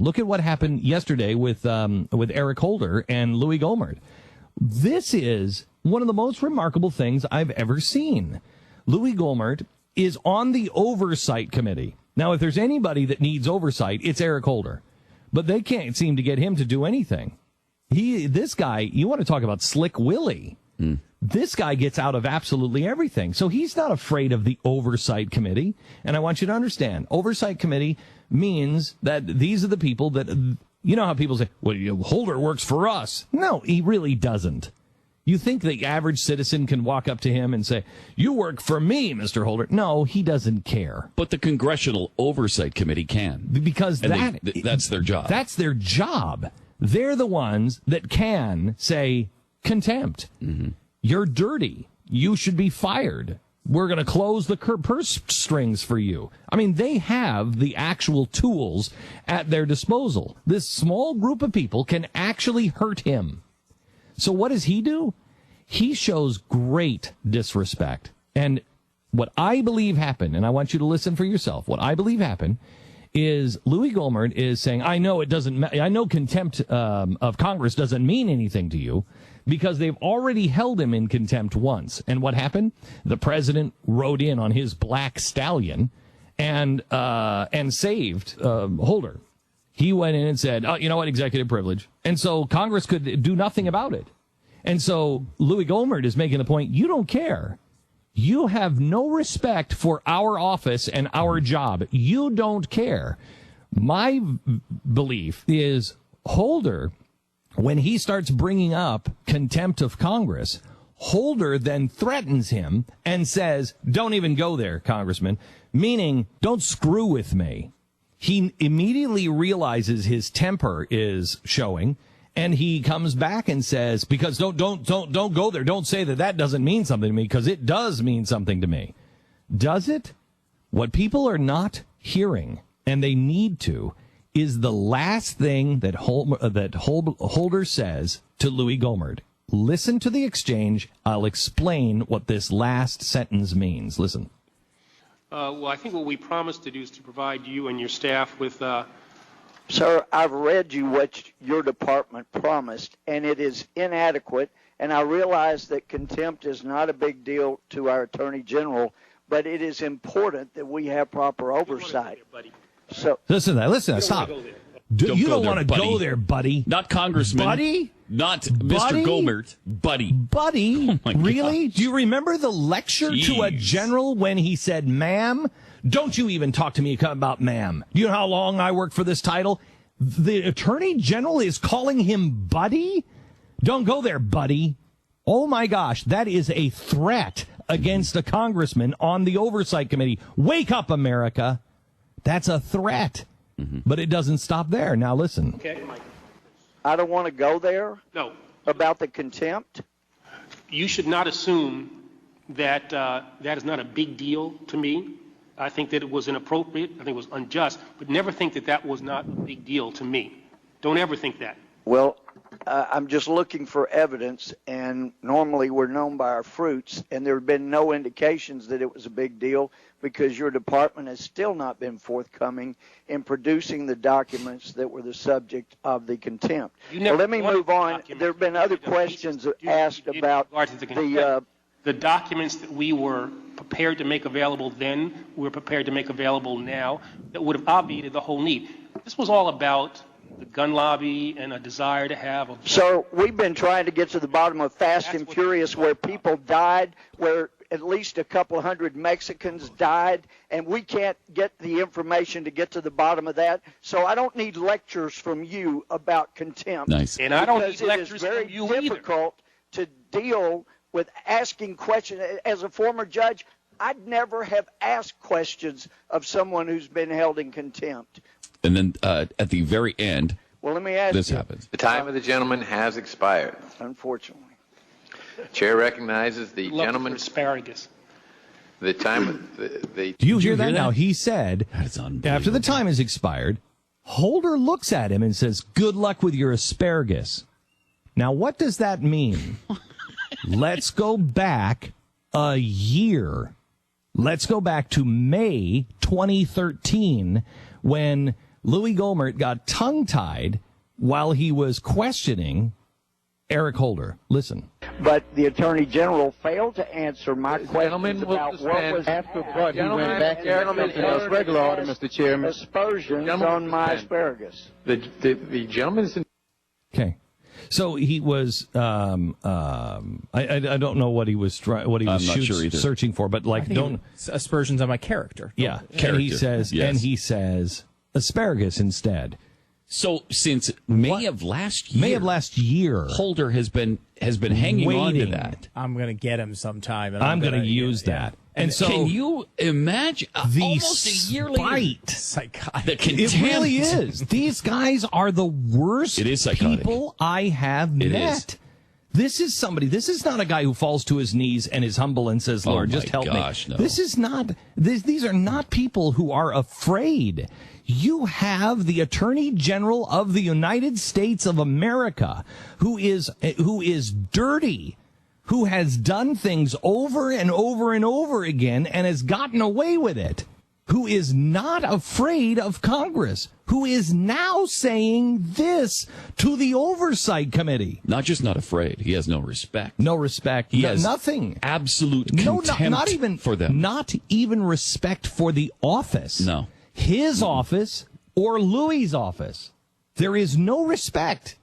Look at what happened yesterday with Eric Holder and Louie Gohmert. This is one of the most remarkable things I've ever seen. Louie Gohmert is on the oversight committee. Now, if there's anybody that needs oversight, it's Eric Holder. But they can't seem to get him to do anything. This guy, you want to talk about Slick Willie. This guy gets out of absolutely everything. So he's not afraid of the oversight committee. And I want you to understand, oversight committee means that these are the people that, you know how people say, well, Holder works for us. No, he really doesn't. You think the average citizen can walk up to him and say, you work for me, Mr. Holder? No, he doesn't care. But the Congressional Oversight Committee can. Because that's their job. That's their job. They're the ones that can say contempt. Mm-hmm. You're dirty. You should be fired. We're going to close the purse strings for you. I mean, they have the actual tools at their disposal. This small group of people can actually hurt him. So what does he do? He shows great disrespect. And what I believe happened, and I want you to listen for yourself, what I believe happened is Louie Gohmert is saying, I know contempt of Congress doesn't mean anything to you because they've already held him in contempt once. And what happened? The president rode in on his black stallion and saved Holder. He went in and said, oh, you know what, executive privilege. And so Congress could do nothing about it. And so Louie Gohmert is making the point, you don't care. You have no respect for our office and our job. You don't care. My belief is Holder, when he starts bringing up contempt of Congress, Holder then threatens him and says, don't even go there, Congressman, meaning don't screw with me. He immediately realizes his temper is showing, and he comes back and says, because don't go there. Don't say that doesn't mean something to me, because it does mean something to me. Does it? What people are not hearing, and they need to, is the last thing that Holder says to Louie Gohmert. Listen to the exchange. I'll explain what this last sentence means. Listen. Well, I think what we promised to do is to provide you and your staff with... Sir, I've read you what your department promised, and it is inadequate, and I realize that contempt is not a big deal to our Attorney General, but it is important that we have proper oversight. So listen to that. Stop. You don't want to go there, buddy. Not Congressman. Buddy? Not Mr. Gohmert. Buddy. Buddy? Oh really? gosh. Do you remember the lecture to a general when he said, ma'am? Don't you even talk to me about ma'am. Do you know how long I worked for this title? The Attorney General is calling him buddy? Don't go there, buddy. Oh, my gosh. That is a threat against a congressman on the Oversight Committee. Wake up, America. That's a threat. Mm-hmm. But it doesn't stop there. Now, listen. Okay. I don't want to go there. No. About the contempt. You should not assume that that is not a big deal to me. I think that it was inappropriate. I think it was unjust. But never think that that was not a big deal to me. Don't ever think that. Well, I'm just looking for evidence, and normally we're known by our fruits, and there have been no indications that it was a big deal because your department has still not been forthcoming in producing the documents that were the subject of the contempt. Well, let me move on. There have been other questions asked about the documents that we were prepared to make available then, we're prepared to make available now, that would have obviated the whole need. This was all about the gun lobby and a desire to have a... So we've been trying to get to the bottom of Fast and Furious where people died, where at least a couple hundred Mexicans died, and we can't get the information to get to the bottom of that. So I don't need lectures from you about contempt. Nice. And I don't need lectures from you either. It is very difficult to deal with asking questions. As a former judge, I'd never have asked questions of someone who's been held in contempt. And then at the very end, well, let me ask this you. happens. The time of the gentleman has expired. Unfortunately. Chair recognizes the gentleman. Asparagus. The time. The Do you hear that now? He said, after the time has expired, Holder looks at him and says, good luck with your asparagus. Now, what does that mean? Let's go back a year. Let's go back to May 2013 when Louie Gohmert got tongue-tied while he was questioning Eric Holder. Listen. But the Attorney General failed to answer my questions about what was after Bud. He went back and something else regular order, Mr. Chairman. aspersions on my asparagus. The gentleman's in. Okay. So he was. I don't know what he was searching for, but like don't aspersions on my character. Yeah, Character. And he says asparagus instead. So since May of last year, Holder has been hanging on to that. I'm going to get him sometime. And I'm going to use that. And so, can you imagine the almost a year later? Psychotic. The contempt. It really is. These guys are the worst people I have met. This is somebody. This is not a guy who falls to his knees and is humble and says, "Lord, just help me." No. This is not. These are not people who are afraid. You have the Attorney General of the United States of America, who is dirty, who has done things over and over and over again and has gotten away with it, who is not afraid of Congress, who is now saying this to the Oversight Committee. Not just not afraid, he has no respect. No respect. He has nothing. Absolute contempt not even for them. Not even respect for the office. No. His office or Louie's office. There is no respect.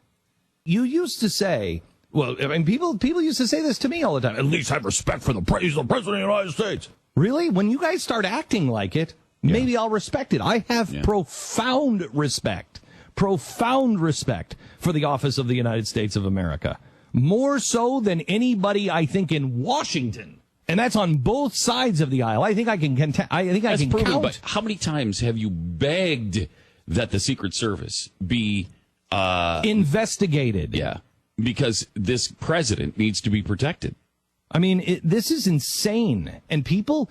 You used to say, well, I mean, people used to say this to me all the time. At least have respect for the President of the United States. Really? When you guys start acting like it, maybe I'll respect it. I have profound respect for the office of the United States of America. More so than anybody, I think, in Washington. And that's on both sides of the aisle. I think I can count. But how many times have you begged that the Secret Service be investigated? Yeah, because this president needs to be protected. I mean, this is insane, and people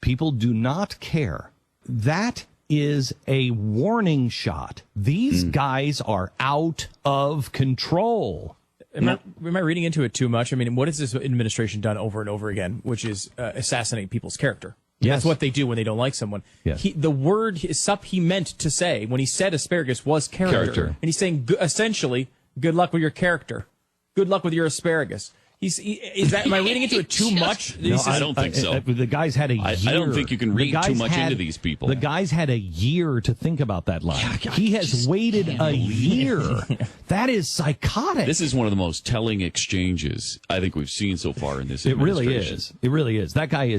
do not care. That is a warning shot. These guys are out of control. Am I reading into it too much? I mean, what has this administration done over and over again, which is assassinate people's character? Yes. That's what they do when they don't like someone. Yes. The word he meant to say when he said asparagus was character. And he's saying, essentially, good luck with your character. Good luck with your asparagus. Am I reading into it too much? No, I don't think so. The guys had a year. I don't think you can read too much into these people. The guys had a year to think about that line. He has waited a year. That is psychotic. This is one of the most telling exchanges I think we've seen so far in this administration. It really is. That guy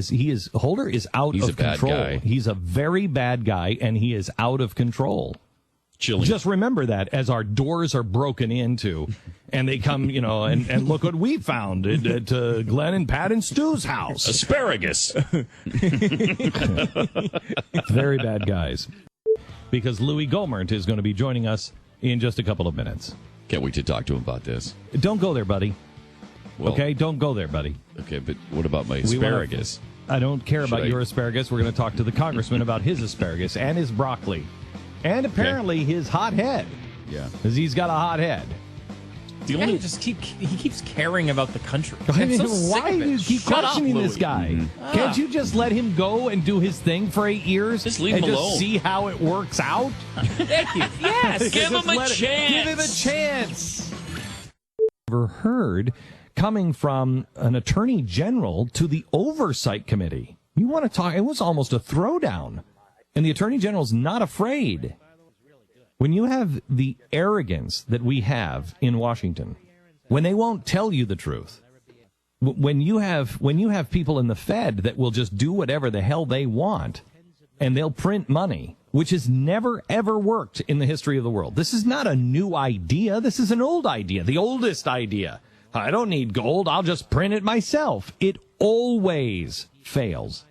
Holder is out of control. Bad guy. He's a very bad guy, and he is out of control. Chilling. Just remember that as our doors are broken into and they come, and look what we found at Glenn and Pat and Stu's house. Asparagus. Very bad guys. Because Louie Gohmert is going to be joining us in just a couple of minutes. Can't wait to talk to him about this. Don't go there, buddy. Well, okay, don't go there, buddy. Okay, but what about my asparagus? I don't care about your asparagus. We're going to talk to the congressman about his asparagus and his broccoli. And apparently his hot head. Yeah. Because he's got a hot head. He keeps caring about the country. Why do you keep questioning this guy? Mm-hmm. Can't you just let him go and do his thing for 8 years? Just leave him alone. Just see how it works out? Thank you. Yes. Give him a chance. Give him a chance. Ever heard coming from an attorney general to the Oversight Committee? You want to talk? It was almost a throwdown. And the Attorney General's not afraid. When you have the arrogance that we have in Washington, when they won't tell you the truth, when you have people in the Fed that will just do whatever the hell they want, and they'll print money, which has never, ever worked in the history of the world. This is not a new idea. This is an old idea, the oldest idea. I don't need gold. I'll just print it myself. It always fails.